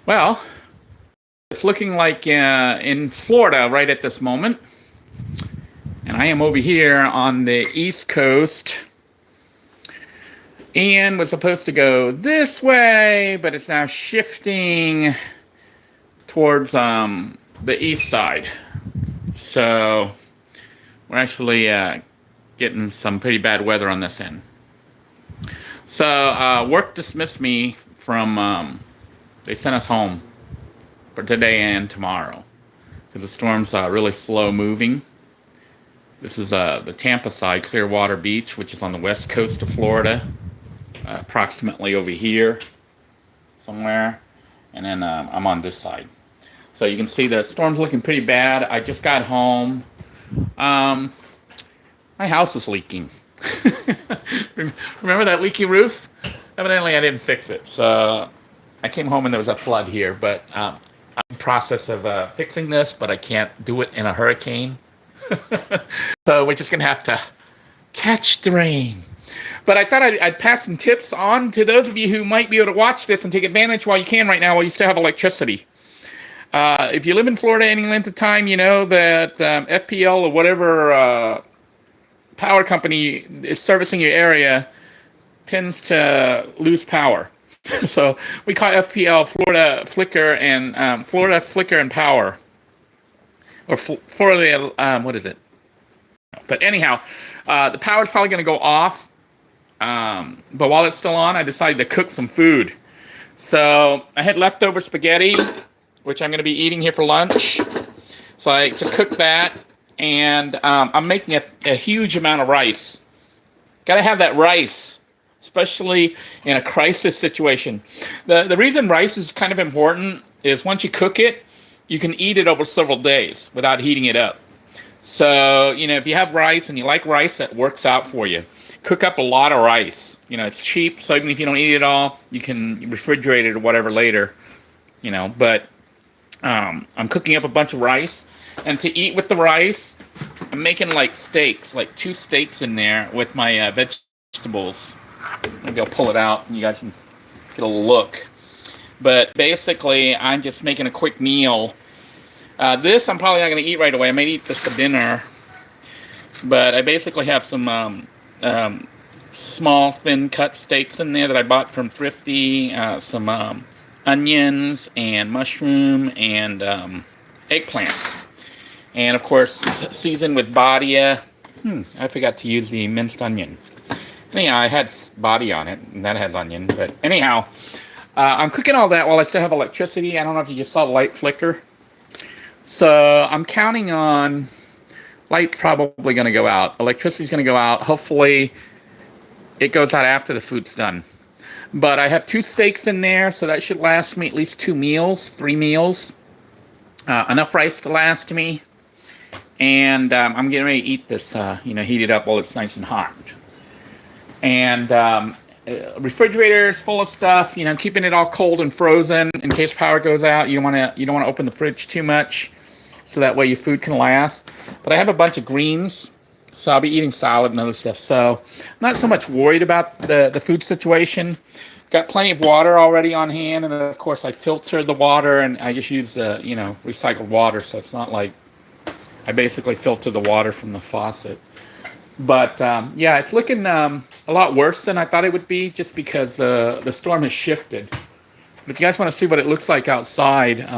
Well, it's looking like in Florida right at this moment. And I am over here on the East Coast. And was supposed to go this way, but it's now shifting towards the east side. So we're actually getting some pretty bad weather on this end. So work dismissed me from, they sent us home for today and tomorrow because the storm's really slow moving. This is the Tampa side, Clearwater Beach, which is on the west coast of Florida, approximately over here somewhere. And then I'm on this side. So you can see the storm's looking pretty bad. I just got home. My house is leaking. Remember that leaky roof? Evidently I didn't fix it. So I came home and there was a flood here. But I'm in the process of fixing this, but I can't do it in a hurricane. So we're just going to have to catch the rain. But I thought I'd pass some tips on to those of you who might be able to watch this and take advantage while you can right now, while you still have electricity. If you live in Florida any length of time, you know that FPL or whatever power company is servicing your area tends to lose power. So we call FPL Florida Flicker and Power. Or Florida, what is it? But anyhow, the power's probably going to go off. But while it's still on, I decided to cook some food. So I had leftover spaghetti, which I'm going to be eating here for lunch. So I just cooked that, and I'm making a huge amount of rice. Got to have that rice, especially in a crisis situation. The reason rice is kind of important is once you cook it, you can eat it over several days without heating it up. So, you know, if you have rice and you like rice, that works out for you. Cook up a lot of rice. You know, it's cheap, so even if you don't eat it all, you can refrigerate it or whatever later. You know, but I'm cooking up a bunch of rice. And to eat with the rice, I'm making like steaks, like 2 steaks in there with my vegetables. Maybe I'll pull it out and you guys can get a look. But basically, I'm just making a quick meal. This I'm probably not going to eat right away. I may eat this for dinner. But I basically have some small, thin-cut steaks in there that I bought from Thrifty. Some onions and mushroom and eggplant. And, of course, seasoned with Badia. I forgot to use the minced onion. Anyhow, I had Badia on it, and that has onion. But anyhow, I'm cooking all that while I still have electricity. I don't know if you just saw the light flicker. So I'm counting on light probably going to go out. Electricity's going to go out. Hopefully it goes out after the food's done. But I have 2 steaks in there, so that should last me at least 3 meals. Enough rice to last me. And I'm getting ready to eat this, heat it up while it's nice and hot. And refrigerator is full of stuff, keeping it all cold and frozen in case power goes out. You don't want to open the fridge too much, so that way your food can last. But I have a bunch of greens, so I'll be eating salad and other stuff. So I'm not so much worried about the food situation. Got plenty of water already on hand, and of course I filter the water, and I just use recycled water, so it's not like I basically filter the water from the faucet. But it's looking a lot worse than I thought it would be, just because the storm has shifted. But if you guys want to see what it looks like outside,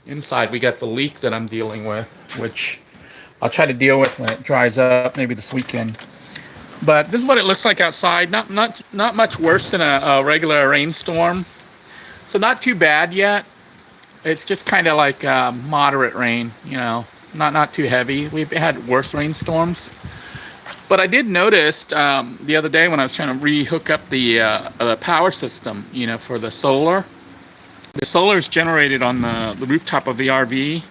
inside we got the leak that I'm dealing with, which I'll try to deal with when it dries up, maybe this weekend. But this is what it looks like outside. Not much worse than a regular rainstorm. So not too bad yet. It's just kind of like moderate rain, not too heavy. We've had worse rainstorms. But I did notice the other day when I was trying to re-hook up the power system, for the solar. The solar is generated on the rooftop of the RV,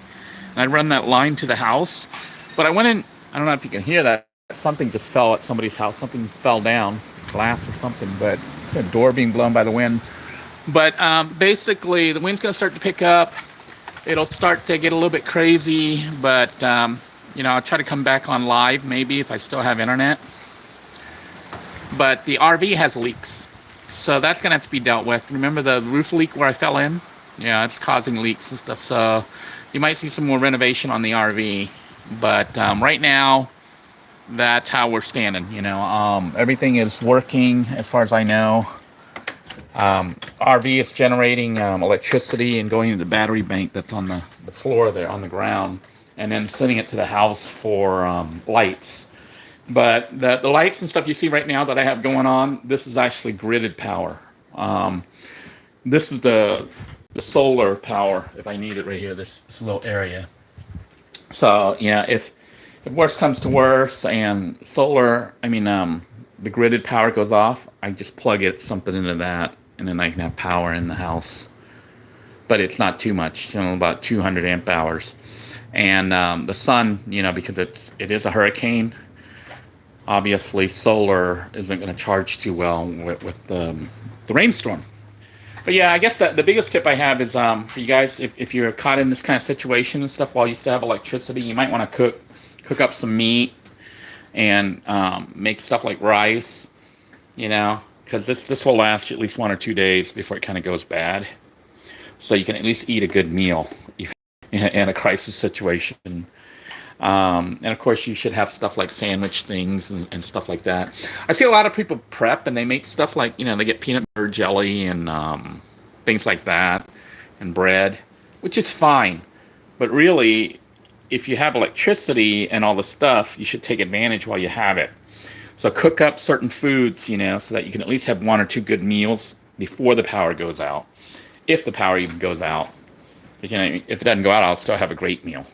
and I run that line to the house. But I went in, I don't know if you can hear that. Something just fell at somebody's house. Something fell down, glass or something, but it's a door being blown by the wind. But basically, the wind's going to start to pick up. It'll start to get a little bit crazy, but I'll try to come back on live maybe if I still have internet. But the RV has leaks, so that's going to have to be dealt with. Remember the roof leak where I fell in? Yeah, it's causing leaks and stuff. So you might see some more renovation on the RV. But right now, that's how we're standing. Everything is working as far as I know. RV is generating electricity and going to the battery bank that's on the floor there on the ground, and then sending it to the house for lights. But the lights and stuff you see right now that I have going on, this is actually gridded power. This is the solar power if I need it right here, this little area. So yeah, if worse comes to worse and the gridded power goes off, I just plug something into that, and then I can have power in the house. But it's not too much, about 200 amp hours. And the sun, because it is a hurricane, obviously solar isn't going to charge too well with the rainstorm. But yeah, I guess the biggest tip I have is for you guys, if you're caught in this kind of situation and stuff while you still have electricity, you might want to cook up some meat and make stuff like rice, because this will last you at least 1 or 2 days before it kind of goes bad. So you can at least eat a good meal in a crisis situation. And of course, you should have stuff like sandwich things and stuff like that. I see a lot of people prep and they make stuff like, they get peanut butter jelly and things like that and bread, which is fine. But really, if you have electricity and all the stuff, you should take advantage while you have it. So cook up certain foods, so that you can at least have 1 or 2 good meals before the power goes out, if the power even goes out. If it doesn't go out, I'll still have a great meal.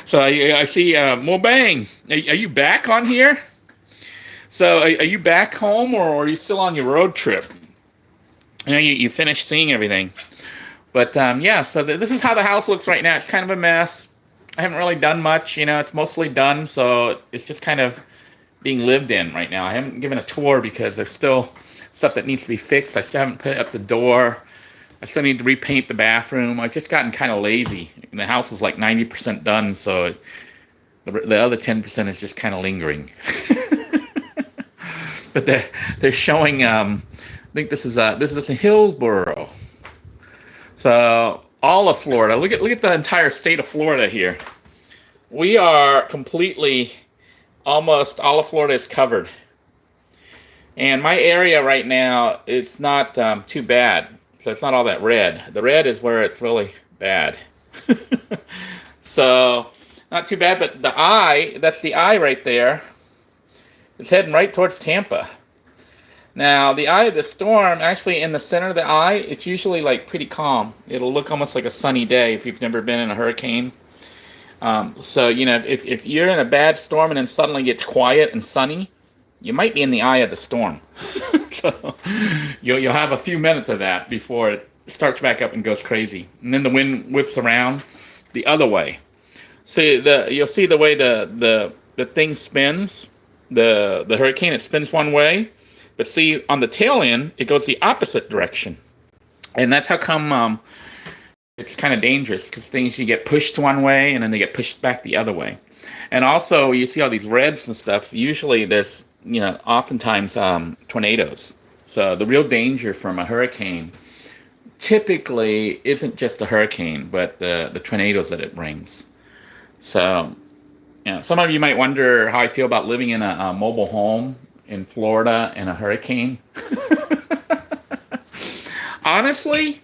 So I see Mobang. Are you back on here? So are you back home, or are you still on your road trip? I know you finished seeing everything. But yeah, so this is how the house looks right now. It's kind of a mess. I haven't really done much. It's mostly done. So it's just kind of being lived in right now. I haven't given a tour because there's still stuff that needs to be fixed. I still haven't put up the door. I still need to repaint the bathroom. I've just gotten kind of lazy. And the house is like 90% done, so the other 10% is just kind of lingering. But they're showing. I think this is a Hillsboro. So all of Florida. Look at the entire state of Florida here. We are completely, almost all of Florida is covered. And my area right now is not too bad. So it's not all that red. The red is where it's really bad. So not too bad, but that's the eye right there. It's heading right towards Tampa. Now, the eye of the storm, actually in the center of the eye, it's usually like pretty calm. It'll look almost like a sunny day if you've never been in a hurricane. So, if you're in a bad storm and then suddenly gets quiet and sunny, you might be in the eye of the storm. So you'll have a few minutes of that before it starts back up and goes crazy. And then the wind whips around the other way. See, you'll see the way the thing spins. The hurricane, it spins one way. But see, on the tail end, it goes the opposite direction. And that's how come it's kind of dangerous, because things, you get pushed one way and then they get pushed back the other way. And also, you see all these reds and stuff. Usually there's, oftentimes tornadoes. So the real danger from a hurricane typically isn't just the hurricane, but the tornadoes that it brings. So, some of you might wonder how I feel about living in a mobile home in Florida in a hurricane. Honestly,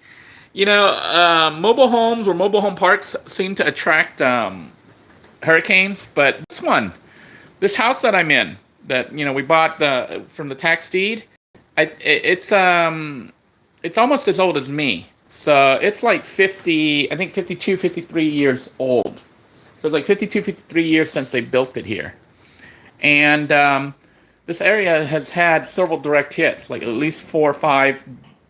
mobile homes or mobile home parks seem to attract hurricanes, but this house that I'm in, that we bought from the tax deed, it's almost as old as me. So it's like 52, 53 years old. So it's like 52, 53 years since they built it here. And this area has had several direct hits, like at least 4 or 5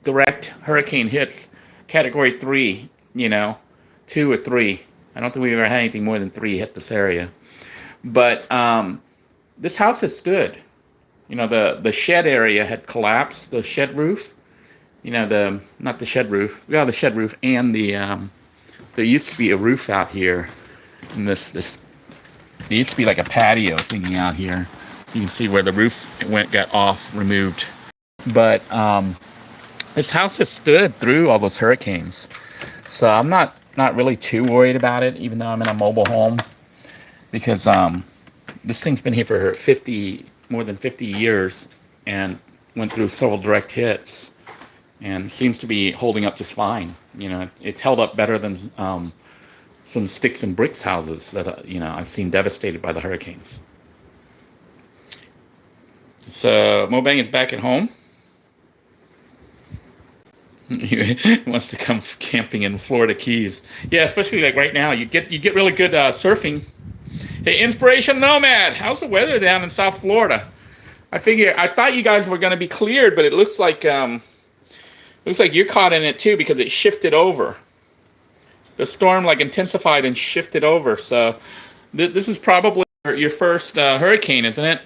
direct hurricane hits, category 3, 2 or 3. I don't think we've ever had anything more than 3 hit this area. But this house has stood. The shed area had collapsed, the shed roof. Not the shed roof. We got the shed roof, and there used to be a roof out here. And there used to be like a patio thingy out here. You can see where the roof got removed. But This house has stood through all those hurricanes, so I'm not really too worried about it, even though I'm in a mobile home, because this thing's been here for 50 more than 50 years and went through several direct hits and seems to be holding up just fine. You know, it's held up better than some sticks and bricks houses that I've seen devastated by the hurricanes. So Mobang is back at home. He wants to come camping in Florida Keys. Yeah, especially like right now, you get really good surfing. Hey, Inspiration Nomad, how's the weather down in South Florida? I thought you guys were going to be cleared, but it looks like you're caught in it too because it shifted over. The storm like intensified and shifted over. So this is probably your first hurricane, isn't it?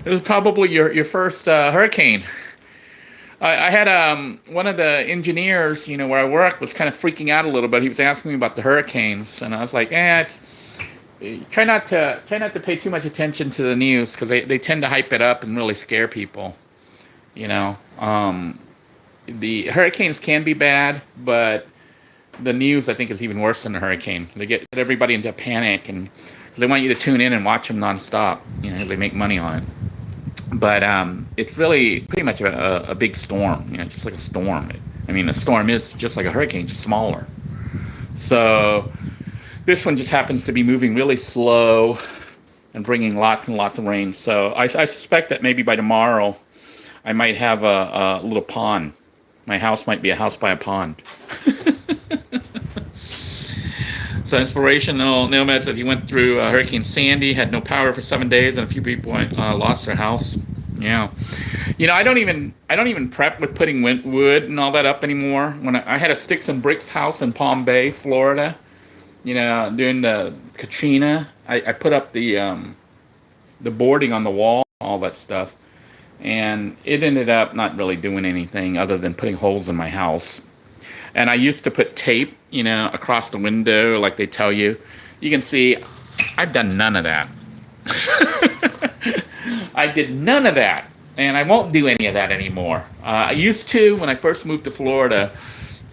It was probably your first hurricane. I had one of the engineers, where I work, was kind of freaking out a little bit. He was asking me about the hurricanes, and I was like, try not to pay too much attention to the news because they tend to hype it up and really scare people. The hurricanes can be bad, but the news I think is even worse than a hurricane. They get everybody into a panic, and they want you to tune in and watch them nonstop. They make money on it. But it's really pretty much a big storm, just like a storm. I mean, a storm is just like a hurricane, just smaller. So this one just happens to be moving really slow and bringing lots and lots of rain. So I suspect that maybe by tomorrow I might have a little pond. My house might be a house by a pond. So Inspirational Nomad says he went through Hurricane Sandy, had no power for 7 days, and a few people lost their house. Yeah, I don't even prep with putting wood and all that up anymore. When I had a sticks and bricks house in Palm Bay, Florida, during the Katrina, I put up the boarding on the wall, all that stuff, and it ended up not really doing anything other than putting holes in my house. And I used to put tape, across the window like they tell you. You can see I've done none of that. I did none of that. And I won't do any of that anymore. I used to when I first moved to Florida.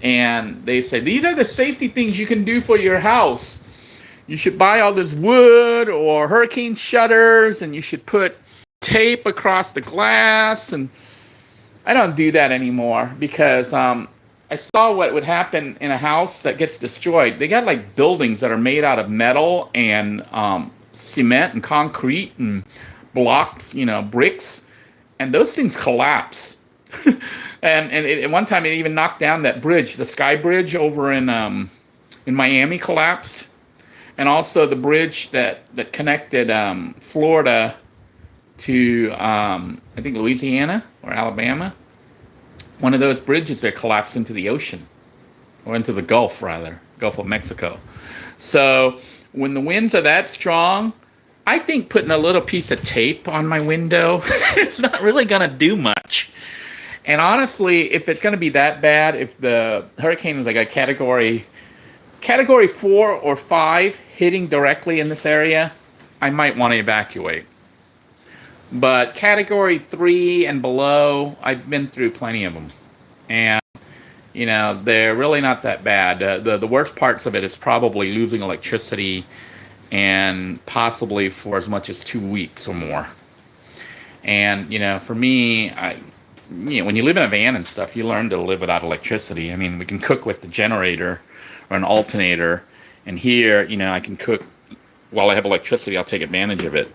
And they said, these are the safety things you can do for your house. You should buy all this wood or hurricane shutters. And you should put tape across the glass. And I don't do that anymore because I saw what would happen in a house that gets destroyed. They got like buildings that are made out of metal and cement and concrete and blocks, bricks, and those things collapse. and at one time it even knocked down that bridge, the Sky Bridge over in Miami collapsed, and also the bridge that connected Florida to I think Louisiana or Alabama. One of those bridges that collapsed into the ocean, or into the Gulf, rather, Gulf of Mexico. So when the winds are that strong, I think putting a little piece of tape on my window is not really going to do much. And honestly, if it's going to be that bad, if the hurricane is like a category 4 or 5 hitting directly in this area, I might want to evacuate. But category 3 and below, I've been through plenty of them. And, they're really not that bad. The worst parts of it is probably losing electricity and possibly for as much as 2 weeks or more. And, for me, when you live in a van and stuff, you learn to live without electricity. I mean, we can cook with the generator or an alternator. And here, I can cook while I have electricity. I'll take advantage of it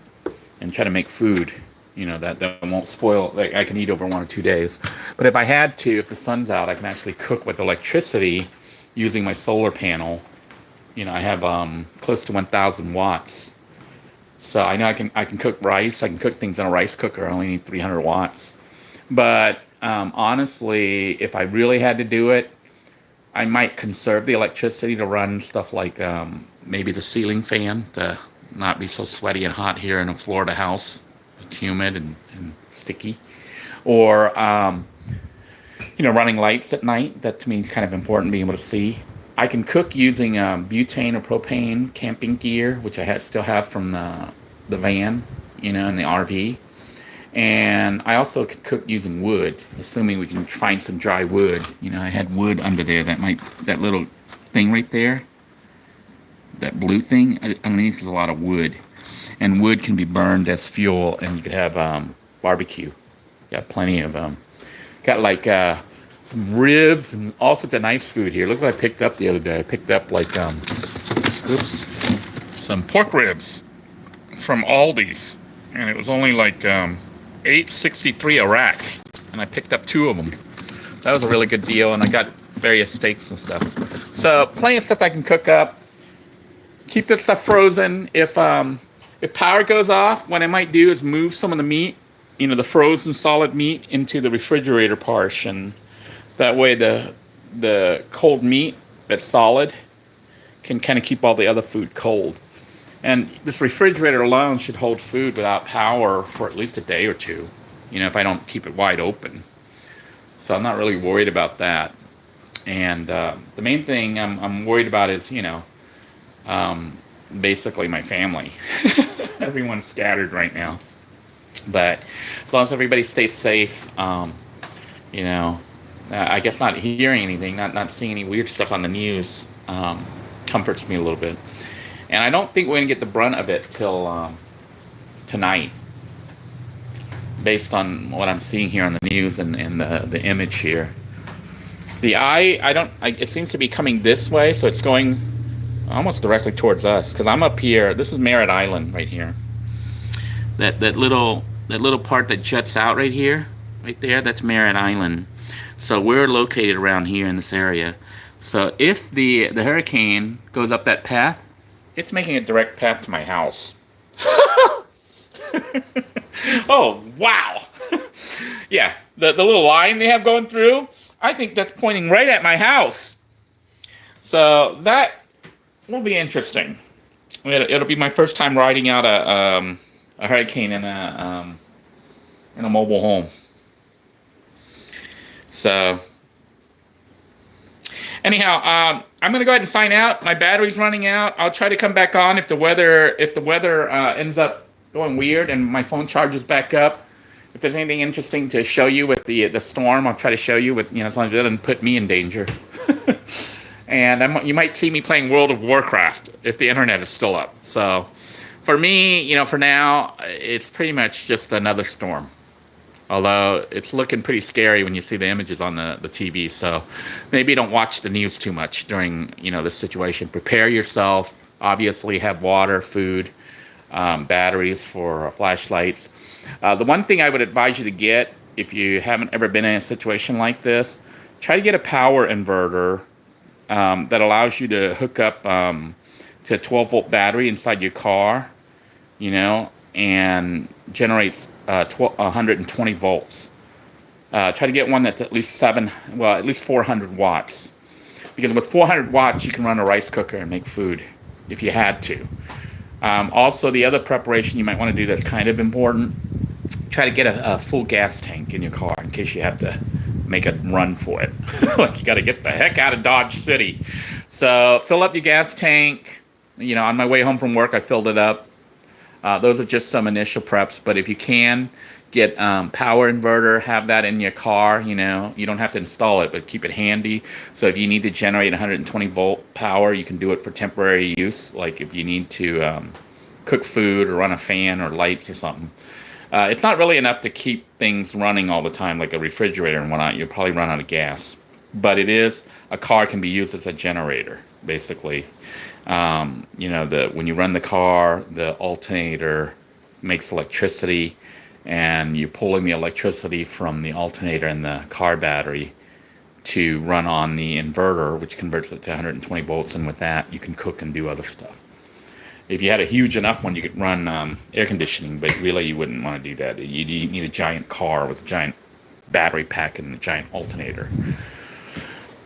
and try to make food, that won't spoil. Like I can eat over 1 or 2 days. But if I had to, if the sun's out, I can actually cook with electricity using my solar panel. I have close to 1,000 watts. So I know I can cook rice. I can cook things in a rice cooker. I only need 300 watts. But honestly, if I really had to do it, I might conserve the electricity to run stuff like maybe the ceiling fan to not be so sweaty and hot here in a Florida house. It's humid and sticky. Or, running lights at night. That to me is kind of important, being able to see. I can cook using butane or propane camping gear, which I still have from the van, in the RV. And I also could cook using wood, assuming we can find some dry wood. You know, I had wood under there that little thing right there, that blue thing, underneath is a lot of wood. And wood can be burned as fuel, and you could have barbecue. Got plenty of got like some ribs and all sorts of nice food here. Look what I picked up the other day. I picked up like some pork ribs from Aldi's, and it was only like $8.63 a rack, and I picked up 2 of them. That was a really good deal, and I got various steaks and stuff. So plenty of stuff I can cook up. Keep this stuff frozen. If power goes off, what I might do is move some of the meat, you know, the frozen solid meat, into the refrigerator portion. That way the cold meat that's solid can kind of keep all the other food cold. And this refrigerator alone should hold food without power for at least a day or two, you know, if I don't keep it wide open. So I'm not really worried about that. And the main thing I'm worried about is, you know, basically my family. Everyone's scattered right now. But as long as everybody stays safe, you know, I guess not hearing anything, not seeing any weird stuff on the news, comforts me a little bit. And I don't think we're going to get the brunt of it till tonight, based on what I'm seeing here on the news and the image here. The eye, it seems to be coming this way, so it's going almost directly towards us, because I'm up here. This is Merritt Island right here. That little part that juts out right here, right there, that's Merritt Island. So we're located around here in this area. So if the hurricane goes up that path, it's making a direct path to my house. Oh, wow. Yeah, the little line they have going through, I think that's pointing right at my house. So that will be interesting. It'll be my first time riding out a hurricane in a mobile home. So anyhow, I'm gonna go ahead and sign out. My battery's running out. I'll try to come back on if the weather ends up going weird and my phone charges back up. If there's anything interesting to show you with the storm, I'll try to show you with, you know, as long as it doesn't put me in danger. And you might see me playing World of Warcraft if the internet is still up. So for me, you know, for now, it's pretty much just another storm. Although it's looking pretty scary when you see the images on the TV. So maybe don't watch the news too much during, you know, this situation. Prepare yourself. Obviously have water, food, batteries for flashlights. The one thing I would advise you to get, if you haven't ever been in a situation like this, try to get a power inverter that allows you to hook up to a 12-volt battery inside your car, you know, and generates 120 volts. Try to get one that's at least 400 watts. Because with 400 watts, you can run a rice cooker and make food if you had to. Also, the other preparation you might want to do that's kind of important, try to get a full gas tank in your car in case you have to make a run for it. Like, you got to get the heck out of Dodge City. So fill up your gas tank. You know, on my way home from work, I filled it up. Those are just some initial preps, but if you can get power inverter, have that in your car. You know, you don't have to install it, but keep it handy. So if you need to generate 120 volt power, you can do it for temporary use. Like if you need to cook food or run a fan or lights or something. It's not really enough to keep things running all the time, like a refrigerator and whatnot. You'll probably run out of gas. But a car can be used as a generator, basically. You know, when you run the car, the alternator makes electricity, and you're pulling the electricity from the alternator and the car battery to run on the inverter, which converts it to 120 volts, and with that, you can cook and do other stuff. If you had a huge enough one, you could run air conditioning, but really you wouldn't want to do that. You need a giant car with a giant battery pack and a giant alternator.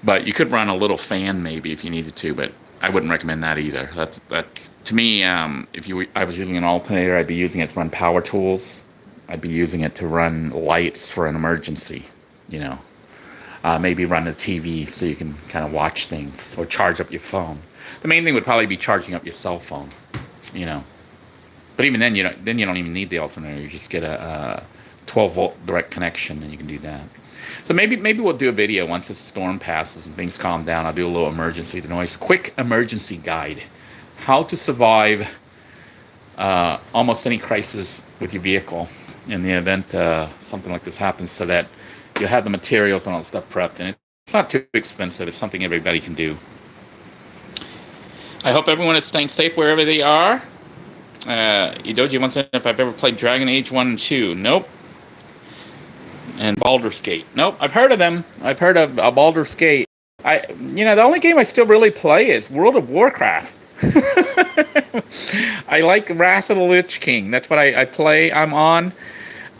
But you could run a little fan maybe if you needed to, but I wouldn't recommend that either. That to me, if I was using an alternator, I'd be using it to run power tools. I'd be using it to run lights for an emergency, you know. Maybe run a TV so you can kind of watch things, or charge up your phone. The main thing would probably be charging up your cell phone, you know. But even then, you don't even need the alternator. You just get a 12-volt direct connection, and you can do that. So maybe we'll do a video once the storm passes and things calm down. I'll do a little emergency Denoy, quick emergency guide, how to survive almost any crisis with your vehicle in the event something like this happens, so that you have the materials and all the stuff prepped. And it's not too expensive. It's something everybody can do. I hope everyone is staying safe wherever they are. Idoji wants to know if I've ever played Dragon Age 1 and 2. Nope. And Baldur's Gate. Nope. I've heard of them. I've heard of Baldur's Gate. The only game I still really play is World of Warcraft. I like Wrath of the Lich King. That's what I play. I'm on.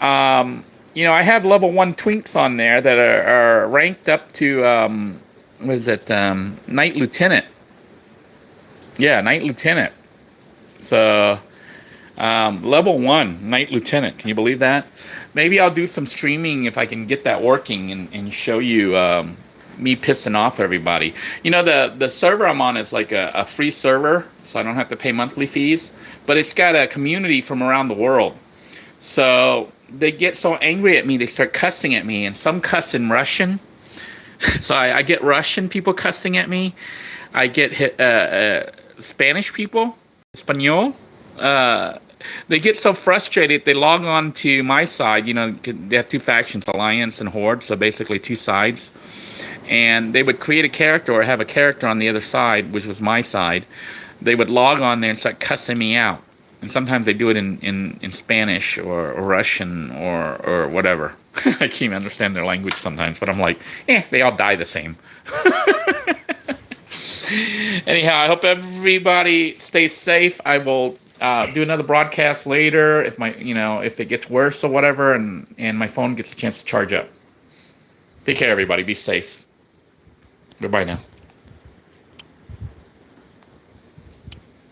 I have level 1 twinks on there that are ranked up to, Knight Lieutenant. Yeah, Knight Lieutenant. So, level 1, Knight Lieutenant. Can you believe that? Maybe I'll do some streaming if I can get that working and show you me pissing off everybody. The server I'm on is like a free server, so I don't have to pay monthly fees. But it's got a community from around the world. So they get so angry at me, they start cussing at me, and some cuss in Russian. So I get Russian people cussing at me. I get Spanish people, Espanol. They get so frustrated, they log on to my side. They have 2 factions, Alliance and Horde, so basically 2 sides. And they would create a character or have a character on the other side, which was my side. They would log on there and start cussing me out. And sometimes they do it in Spanish or Russian or whatever. I can't even understand their language sometimes, but I'm like, they all die the same. Anyhow, I hope everybody stays safe. I will do another broadcast later if it gets worse or whatever, and my phone gets a chance to charge up. Take care, everybody. Be safe. Goodbye now.